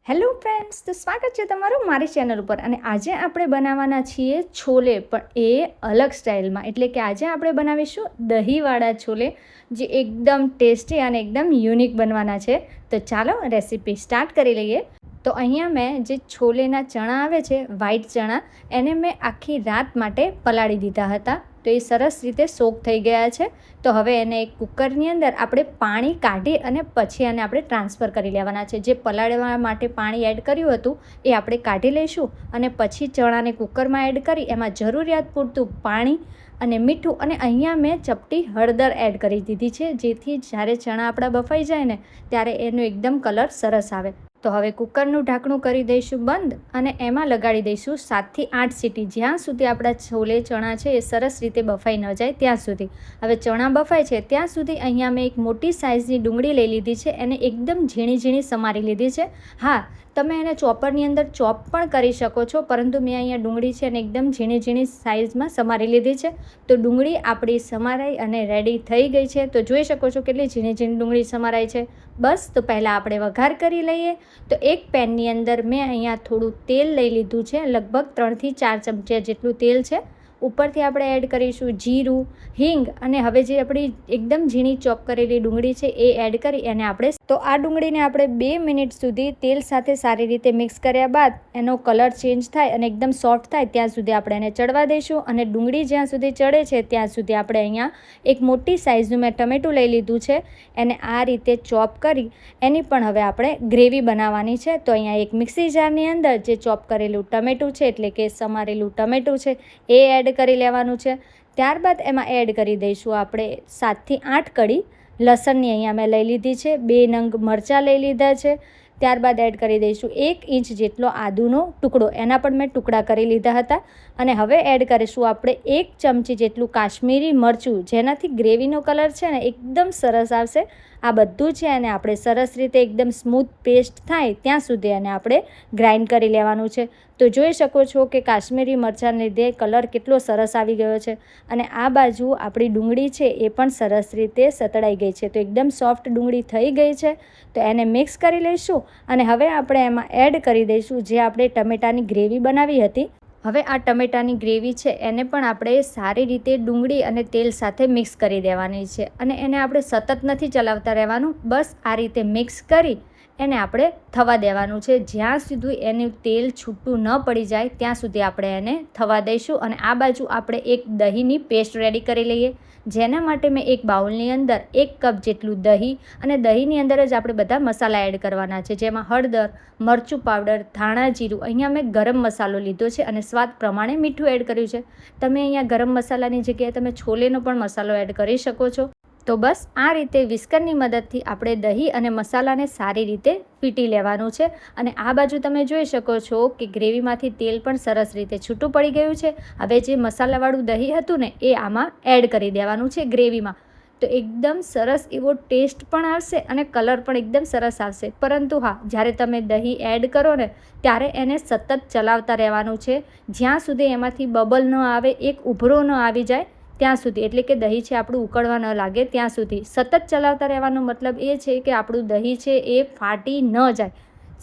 Hello friends, તો સ્વાગત છે તમારું મારી ચેનલ ઉપર. અને આજે આપણે બનાવવાના છીએ છોલે, પણ એ અલગ સ્ટાઇલમાં. એટલે કે આજે આપણે બનાવીશું દહીંવાળા છોલે, જે એકદમ ટેસ્ટી અને એકદમ યુનિક બનવાના છે. તો ચાલો રેસીપી સ્ટાર્ટ કરી લઈએ. તો અહીંયા મેં જે છોલેના ચણા આવે છે, વ્હાઈટ ચણા, એને મેં આખી રાત માટે પલાળી દીધા હતા. તો એ સરસ રીતે સોક થઈ ગયા છે. તો હવે એને એક કુકરની અંદર આપણે પાણી કાઢી અને પછી એને આપણે ટ્રાન્સફર કરી લેવાના છે. જે પલાળવા માટે પાણી એડ કર્યું હતું એ આપણે કાઢી લઈશું અને પછી ચણાને કુકરમાં એડ કરી એમાં જરૂરિયાત પૂરતું પાણી અને મીઠું અને અહીંયા મેં ચપટી હળદર એડ કરી દીધી છે, જેથી જ્યારે ચણા આપણા બફાઈ જાય ને ત્યારે એનો એકદમ કલર સરસ આવે. તો હવે કુકરનું ઢાંકણું કરી દઈશું બંધ અને એમાં લગાડી દઈશું 7 થી 8 સીટી, જ્યાં સુધી આપણા છોલે ચણા છે એ સરસ રીતે બફાઈ ન જાય ત્યાં સુધી. હવે ચણા બફાય છે ત્યાં સુધી અહીંયા મેં એક મોટી સાઇઝની ડુંગળી લઈ લીધી છે, એને એકદમ ઝીણી ઝીણી સમારી લીધી છે. હા, તમે એને ચોપરની અંદર ચોપ પણ કરી શકો છો, પરંતુ મેં અહીંયા ડુંગળી છે અને એકદમ ઝીણી ઝીણી સાઇઝમાં સમારી લીધી છે. તો ડુંગળી આપણી સમારાઈ અને રેડી થઈ ગઈ છે. તો જોઈ શકો છો કેટલી ઝીણી ઝીણી ડુંગળી સમારાઈ છે. બસ, તો પહેલાં આપણે વઘાર કરી લઈએ. તો એક પેનની અંદર મેં અહીંયા થોડું તેલ લઈ લીધું છે, લગભગ 3 થી 4 ચમચા જેટલું તેલ છે. ઉપરથી આપણે એડ કરીશું જીરું, હિંગ અને હવે જે આપણી એકદમ ઝીણી ચોપ કરેલી ડુંગળી છે એ એડ કરી અને આપણે તો આ ડુંગળીને આપણે 2 મિનિટ સુધી તેલ સાથે સારી રીતે મિક્સ કર્યા બાદ એનો કલર ચેન્જ થાય અને એકદમ સોફ્ટ થાય ત્યાં સુધી આપણે એને ચડવા દઈશું. અને ડુંગળી જ્યાં સુધી ચડે છે ત્યાં સુધી આપણે અહીંયા એક મોટી સાઇઝનું મેં ટમેટું લઈ લીધું છે, એને આ રીતે ચોપ કરી એની પણ હવે આપણે ગ્રેવી બનાવવાની છે. તો અહીંયા એક મિક્સી જારની અંદર જે ચોપ કરેલું ટમેટું છે, એટલે કે સમારેલું ટમેટું છે, એ એડ કરી લેવાનું છે. ત્યારબાદ એમાં એડ કરી દઈશું આપણે 7 થી 8 કળી લસણની અહીંયા મેં લઈ લીધી છે, 2 નંગ મરચાં લઈ લીધા છે. ત્યારબાદ એડ કરી દઈશું 1 ઇંચ જેટલો આદુનો ટુકડો, એના પણ મેં ટુકડા કરી લીધા હતા. અને હવે એડ કરીશું આપણે 1 ચમચી જેટલું કાશ્મીરી મરચું, જેનાથી ગ્રેવીનો કલર છે ને એકદમ સરસ આવશે. આ બધું છે અને આપણે સરસ રીતે એકદમ સ્મૂથ પેસ્ટ થાય ત્યાં સુધી એને આપણે ગ્રાઇન્ડ કરી લેવાનું છે. તો જોઈ શકો છો કે કાશ્મીરી મરચાંને લીધે કલર કેટલો સરસ આવી ગયો છે. અને આ બાજુ આપણી ડુંગળી છે એ પણ સરસ રીતે સતળાઈ ગઈ છે. તો એકદમ સોફ્ટ ડુંગળી થઈ ગઈ છે. તો એને મિક્સ કરી લઈશું અને હવે આપણે એમાં એડ કરી દઈશું જે આપણે ટમેટાની ગ્રેવી બનાવી હતી. હવે આ ટમેટાની ગ્રેવી છે એને પણ આપણે સારી રીતે ડુંગળી અને તેલ સાથે મિક્સ કરી દેવાની છે. અને એને આપણે સતત નથી ચલાવતા રહેવાનું, બસ આ રીતે મિક્સ કરી એને આપણે થવા દેવાનું છે. જ્યાં સુધી એનું તેલ છૂટું ન પડી જાય ત્યાં સુધી આપણે એને થવા દઈશું. અને આ બાજુ આપણે એક દહીંની પેસ્ટ રેડી કરી લઈએ, જેના માટે મેં એક બાઉલની અંદર 1 કપ જેટલું દહીં અને દહીંની અંદર જ આપણે બધા મસાલા એડ કરવાના છે, જેમાં હળદર, મરચું પાવડર, ધાણા જીરું, અહીંયા મેં ગરમ મસાલો લીધો છે અને સ્વાદ પ્રમાણે મીઠું એડ કર્યું છે. તમે અહીંયા ગરમ મસાલાની જગ્યાએ તમે છોલેનો પણ મસાલો એડ કરી શકો છો. તો બસ આ રીતે વિસ્કરની મદદથી આપણે દહીં અને મસાલાને સારી રીતે પીટી લેવાનું છે. અને આ બાજુ તમે જોઈ શકો છો કે ગ્રેવીમાંથી તેલ પણ સરસ રીતે છૂટું પડી ગયું છે. હવે જે મસાલાવાળું દહીં હતું ને એ આમાં એડ કરી દેવાનું છે ગ્રેવીમાં. તો એકદમ સરસ એવો ટેસ્ટ પણ આવશે અને કલર પણ એકદમ સરસ આવશે. પરંતુ હા, જ્યારે તમે દહીં એડ કરો ને ત્યારે એને સતત ચલાવતા રહેવાનું છે, જ્યાં સુધી એમાંથી બબલ ન આવે, એક ઉભરો ન આવી જાય ત્યાં સુધી. એટલે કે દહીં છે આપણું ઉકળવા ન લાગે ત્યાં સુધી સતત ચલાવતા રહેવાનો મતલબ એ છે કે આપણું દહીં છે એ ફાટી ન જાય.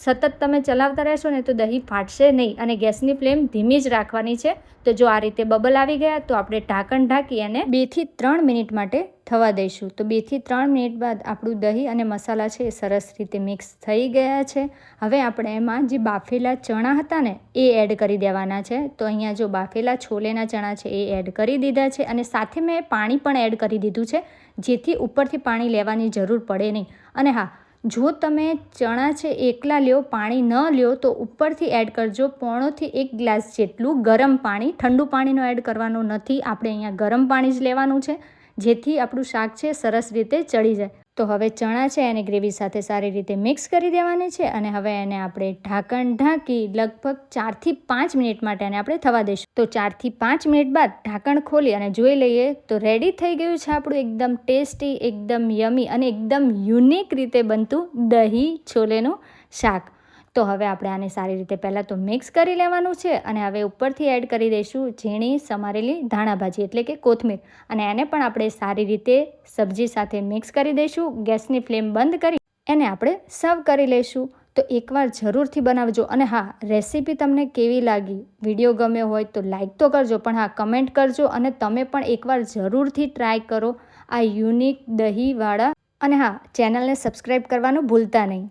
સતત તમે ચલાવતા રહેશો ને તો દહીં ફાટશે નહીં. અને ગેસની ફ્લેમ ધીમી જ રાખવાની છે. તો જો આ રીતે બબલ આવી ગયા તો આપણે ઢાંકણ ઢાંકી અને 2 થી 3 મિનિટ માટે થવા દઈશું. તો 2 થી 3 મિનિટ બાદ આપણું દહીં અને મસાલા છે એ સરસ રીતે મિક્સ થઈ ગયા છે. હવે આપણે એમાં જે બાફેલા ચણા હતા ને એ એડ કરી દેવાના છે. તો અહીંયા જો બાફેલા છોલેના ચણા છે એ એડ કરી દીધા છે અને સાથે મેં પાણી પણ એડ કરી દીધું છે, જેથી ઉપરથી પાણી લેવાની જરૂર પડે નહીં. અને હા, જો તમે ચણા છે એકલા લ્યો, પાણી ન લ્યો, તો ઉપરથી એડ કરજો 1.5 થી 1 ગ્લાસ જેટલું ગરમ પાણી. ઠંડુ પાણીનો એડ કરવાનો નથી, આપણે અહીંયા ગરમ પાણી જ લેવાનું છે, જેથી આપણું શાક છે સરસ રીતે ચડી જાય. તો હવે ચણા છે એને ગ્રેવી સાથે સારી રીતે મિક્સ કરી દેવાની છે અને હવે એને આપણે ઢાંકણ ઢાંકી લગભગ 4 થી 5 મિનિટ માટે એને આપણે થવા દઈશું. તો 4 થી 5 મિનિટ બાદ ઢાંકણ ખોલી અને જોઈ લઈએ તો રેડી થઈ ગયું છે આપણું એકદમ ટેસ્ટી, એકદમ યમી અને એકદમ યુનિક રીતે બનતું દહીં છોલેનું શાક. તો હવે આપણે આને સારી રીતે પહેલાં તો મિક્સ કરી લેવાનું છે અને હવે ઉપરથી એડ કરી દઈશું ઝીણી સમારેલી ધાણાભાજી, એટલે કે કોથમીર. અને એને પણ આપણે સારી રીતે સબ્જી સાથે મિક્સ કરી દઈશું. ગેસની ફ્લેમ બંધ કરી એને આપણે સર્વ કરી લઈશું. તો એકવાર જરૂરથી બનાવજો. અને હા, રેસીપી તમને કેવી લાગી, વિડીયો ગમ્યો હોય તો લાઈક તો કરજો, પણ હા કમેન્ટ કરજો. અને તમે પણ એકવાર જરૂરથી ટ્રાય કરો આ યુનિક દહીંવાળા. અને હા, ચેનલને સબસ્ક્રાઈબ કરવાનું ભૂલતા નહીં.